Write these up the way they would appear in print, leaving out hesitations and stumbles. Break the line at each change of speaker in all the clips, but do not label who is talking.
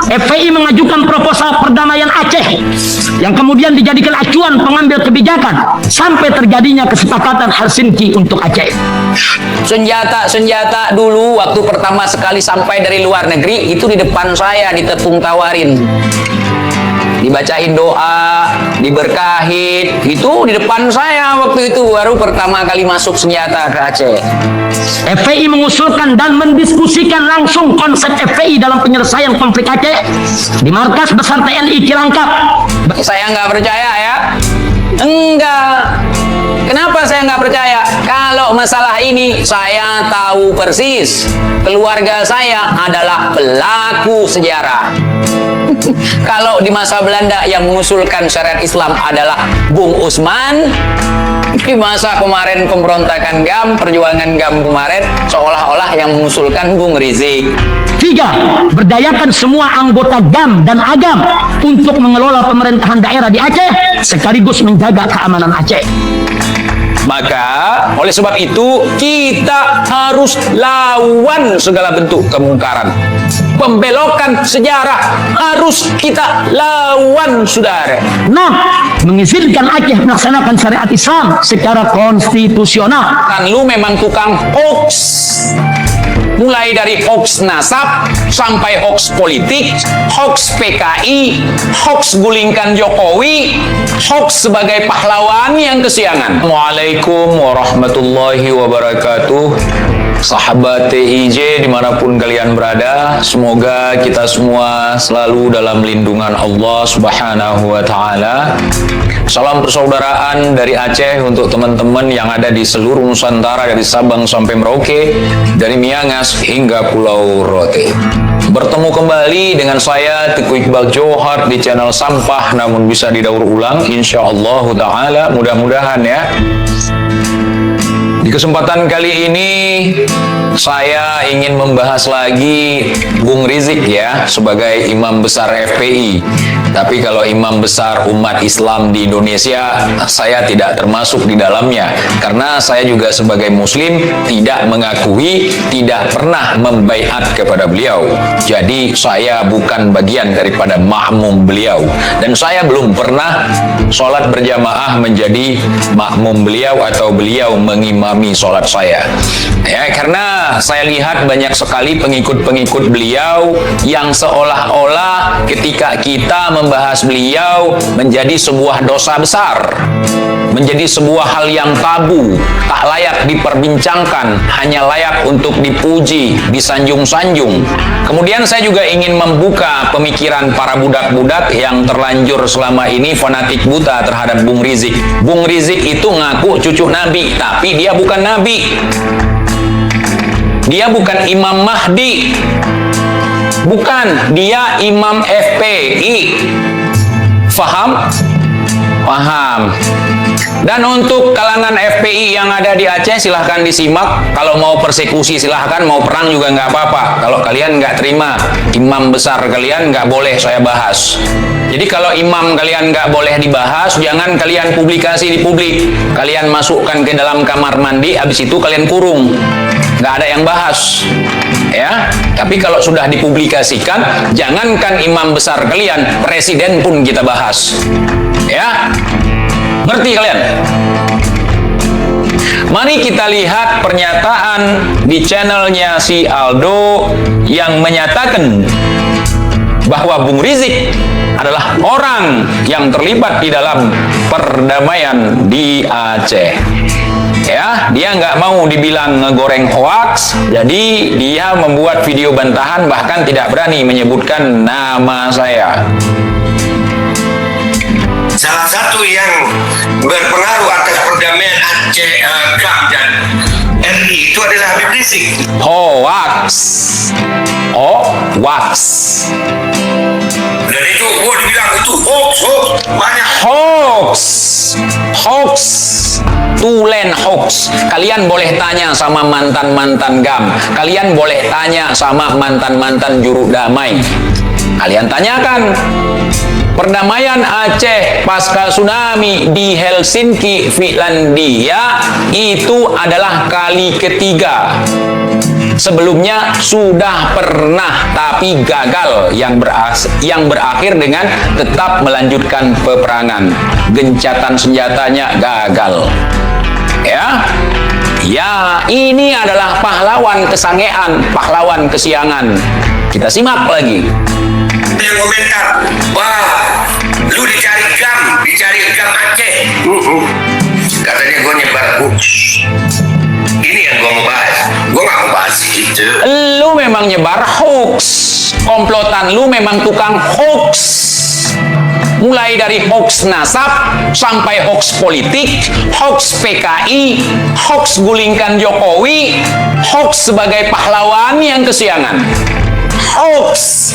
FPI mengajukan proposal perdamaian Aceh yang kemudian dijadikan acuan pengambil kebijakan sampai terjadinya kesepakatan Helsinki untuk Aceh.
Senjata dulu waktu pertama sekali sampai dari luar negeri itu di depan saya ditepung tawarin, dibacain doa, diberkahin, itu di depan saya waktu itu baru pertama kali masuk senjata ke Aceh.
FPI mengusulkan dan mendiskusikan langsung konsep FPI dalam penyelesaian konflik Aceh di markas besar TNI Cilangkap.
Saya nggak percaya ya. Enggak. Kenapa saya nggak percaya? Kalau masalah ini saya tahu persis. Keluarga saya adalah pelaku sejarah. Kalau di masa Belanda yang mengusulkan syariat Islam adalah Bung Usman, di masa kemarin pemberontakan GAM, perjuangan GAM kemarin, seolah-olah yang mengusulkan Bung Rizik.
3. Berdayakan semua anggota GAM dan AGAM untuk mengelola pemerintahan daerah di Aceh sekaligus menjaga keamanan Aceh.
Maka oleh sebab itu kita harus lawan segala bentuk kemungkaran. Pembelokan sejarah harus kita lawan, saudara.
6. Mengizinkan Aceh melaksanakan syariat Islam secara konstitusional.
Kan lu memang tukang hoax. Mulai dari hoax nasab sampai hoax politik, hoax PKI, hoax gulingkan Jokowi, hoax sebagai pahlawan yang kesiangan. Assalamualaikum warahmatullahi wabarakatuh. Sahabat TIJ dimanapun kalian berada, semoga kita semua selalu dalam lindungan Allah Subhanahu wa Ta'ala. Salam persaudaraan dari Aceh untuk teman-teman yang ada di seluruh Nusantara, dari Sabang sampai Merauke, dari Miangas hingga Pulau Rote. Bertemu kembali dengan saya Teguh Iqbal Johar di channel Sampah Namun Bisa Didaur Ulang, insyaallah ta'ala, mudah-mudahan ya. Di kesempatan kali ini saya ingin membahas lagi Bung Rizik ya, sebagai imam besar FPI. Tapi kalau imam besar umat Islam di Indonesia, saya tidak termasuk di dalamnya. Karena saya juga sebagai muslim tidak mengakui, tidak pernah membaiat kepada beliau. Jadi saya bukan bagian daripada makmum beliau. Dan saya belum pernah sholat berjamaah menjadi makmum beliau atau beliau mengimami sholat saya. Ya, karena saya lihat banyak sekali pengikut-pengikut beliau yang seolah-olah ketika kita membahas beliau menjadi sebuah dosa besar, menjadi sebuah hal yang tabu, tak layak diperbincangkan, hanya layak untuk dipuji, disanjung-sanjung. Kemudian saya juga ingin membuka pemikiran para budak-budak yang terlanjur selama ini fanatik buta terhadap Bung Rizik. Bung Rizik itu ngaku cucu Nabi, tapi dia bukan Nabi. Dia bukan Imam Mahdi. Bukan, dia Imam FPI. Faham? Paham. Dan untuk kalangan FPI yang ada di Aceh, silahkan disimak. Kalau mau persekusi silahkan, mau perang juga nggak apa-apa. Kalau kalian nggak terima imam besar kalian, nggak boleh saya bahas. Jadi kalau imam kalian nggak boleh dibahas, jangan kalian publikasi di publik. Kalian masukkan ke dalam kamar mandi, habis itu kalian kurung. Nggak ada yang bahas. Ya, tapi kalau sudah dipublikasikan, jangankan imam besar kalian, presiden pun kita bahas. Ya, ngerti kalian? Mari kita lihat pernyataan di channelnya si Aldo yang menyatakan bahwa Bung Rizik adalah orang yang terlibat di dalam perdamaian di Aceh. Ya, dia nggak mau dibilang ngegoreng hoax, jadi dia membuat video bantahan, bahkan tidak berani menyebutkan nama saya.
Salah satu yang berpengaruh atas perdamaian Aceh, GAM dan RI itu adalah Habib Rizik.
Hoax. Hoax.
Dan itu dibilang itu hoax, banyak
Hoax. Hoax. Tulen hoax. Kalian boleh tanya sama mantan-mantan GAM. Kalian boleh tanya sama mantan-mantan juru damai. Kalian tanyakan. Perdamaian Aceh pasca tsunami di Helsinki, Finlandia itu adalah kali ketiga. Sebelumnya sudah pernah tapi gagal, yang berakhir dengan tetap melanjutkan peperangan. Gencatan senjatanya gagal. Ya, ini adalah pahlawan kesangean, pahlawan kesiangan. Kita simak lagi.
Yang komentar, wah, lu dicari gam Aceh. Katanya gue nyebar hoax. Ini yang gue mau bahas. Gue gak mau bahas itu.
Lu memang nyebar hoax. Komplotan lu memang tukang hoax. Mulai dari hoax nasab sampai hoax politik, hoax PKI, hoax gulingkan Jokowi, hoax sebagai pahlawan yang kesiangan. Hoax.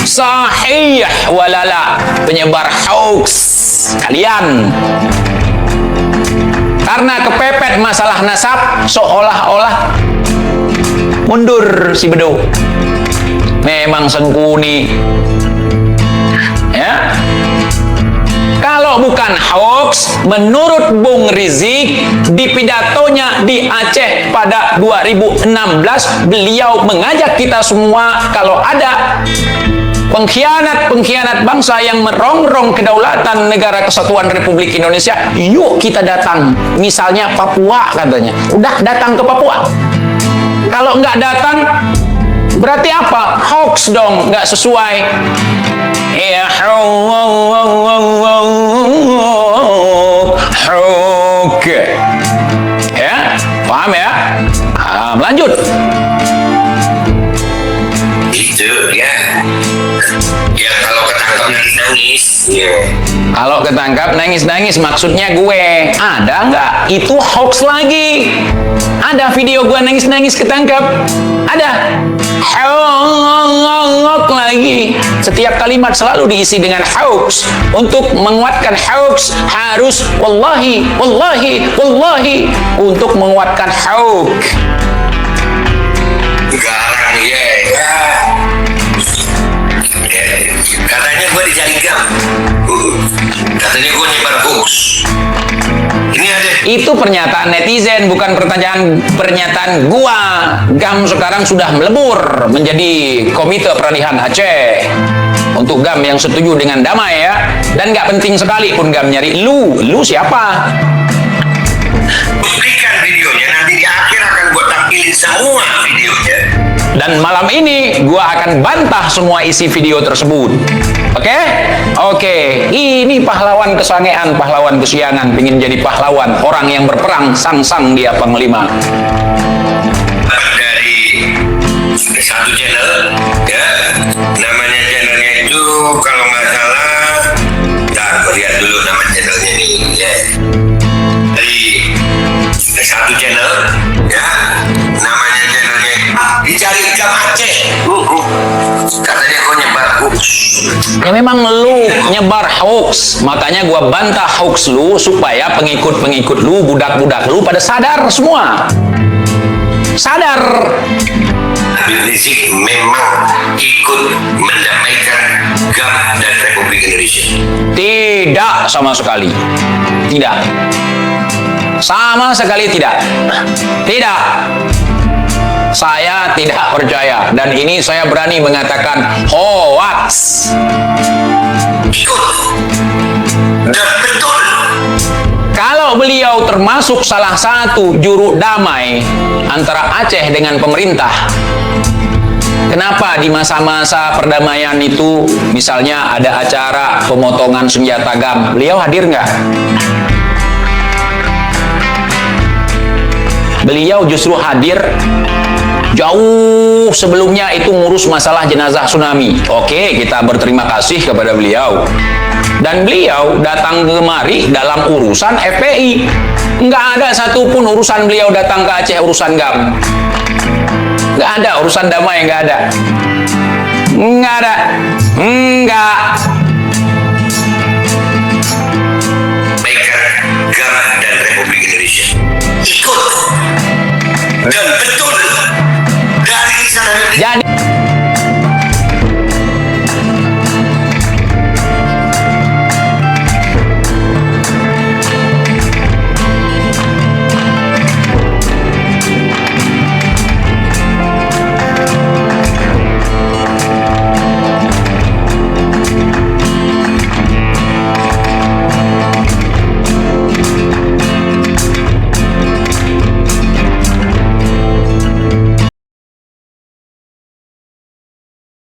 Sahih walala, penyebar hoax kalian. Karena kepepet masalah nasab, seolah-olah mundur si Bedo. Memang sengkuni. Ya. Kalau bukan hoax, menurut Bung Rizik di pidatonya di Aceh pada 2016, beliau mengajak kita semua kalau ada pengkhianat bangsa yang merongrong kedaulatan negara kesatuan Republik Indonesia, yuk kita datang. Misalnya Papua katanya. Udah datang ke Papua. Kalau nggak datang, berarti apa? Hoax dong, nggak sesuai. Ya, hoax. Ya, paham ya? Lanjut.
Itu ya. Ya kalau ketangkap nangis. Ya.
Kalau ketangkap nangis-nangis, maksudnya gue. Ada nggak? Itu hoax lagi. Ada video gue nangis-nangis ketangkap. Ada. Hoax lagi. Setiap kalimat selalu diisi dengan hoax. Untuk menguatkan hoax harus wallahi. Untuk menguatkan hoax.
Garang ya. Katanya gue dicari gam. Katanya gue nyebar hoax. Ini ada.
Itu pernyataan netizen, bukan pernyataan gua. GAM sekarang sudah melebur menjadi Komite Peralihan Aceh. Untuk GAM yang setuju dengan damai ya. Dan nggak penting sekali pun GAM nyari lu siapa?
Berikan videonya, nanti di akhir akan gue tampilin semua videonya.
Dan malam ini gua akan bantah semua isi video tersebut. Oke, ini pahlawan kesangean, pahlawan kesiangan, pengen jadi pahlawan, orang yang berperang, sang dia panglima.
Dari satu channel, ya, namanya channelnya itu kalau nggak salah, gue lihat dulu nama channelnya ini, ya. Dari satu channel, ya, namanya channelnya dicari gam Aceh. Katanya gue nyebar hoax.
Ya memang lu nyebar hoax, makanya gua bantah hoax lu supaya pengikut-pengikut lu, budak-budak lu pada sadar semua. Sadar.
Habib Rizik memang ikut mendamaikan GAM dan Republik Indonesia.
Tidak sama sekali. Tidak. Sama sekali tidak. Tidak. Saya tidak percaya, dan ini saya berani mengatakan hoax.
Ikut dan betul.
Kalau beliau termasuk salah satu juru damai antara Aceh dengan pemerintah, kenapa di masa-masa perdamaian itu, misalnya ada acara pemotongan senjata GAM, beliau hadir nggak? Beliau justru hadir jauh sebelumnya, itu ngurus masalah jenazah tsunami. Oke, kita berterima kasih kepada beliau. Dan beliau datang kemari dalam urusan FPI. Nggak ada satupun urusan beliau datang ke Aceh urusan GAM. Nggak ada urusan damai, nggak ada. Nggak ada. Nggak.
Baikkan GAM dan Republik Indonesia ikut dan betul.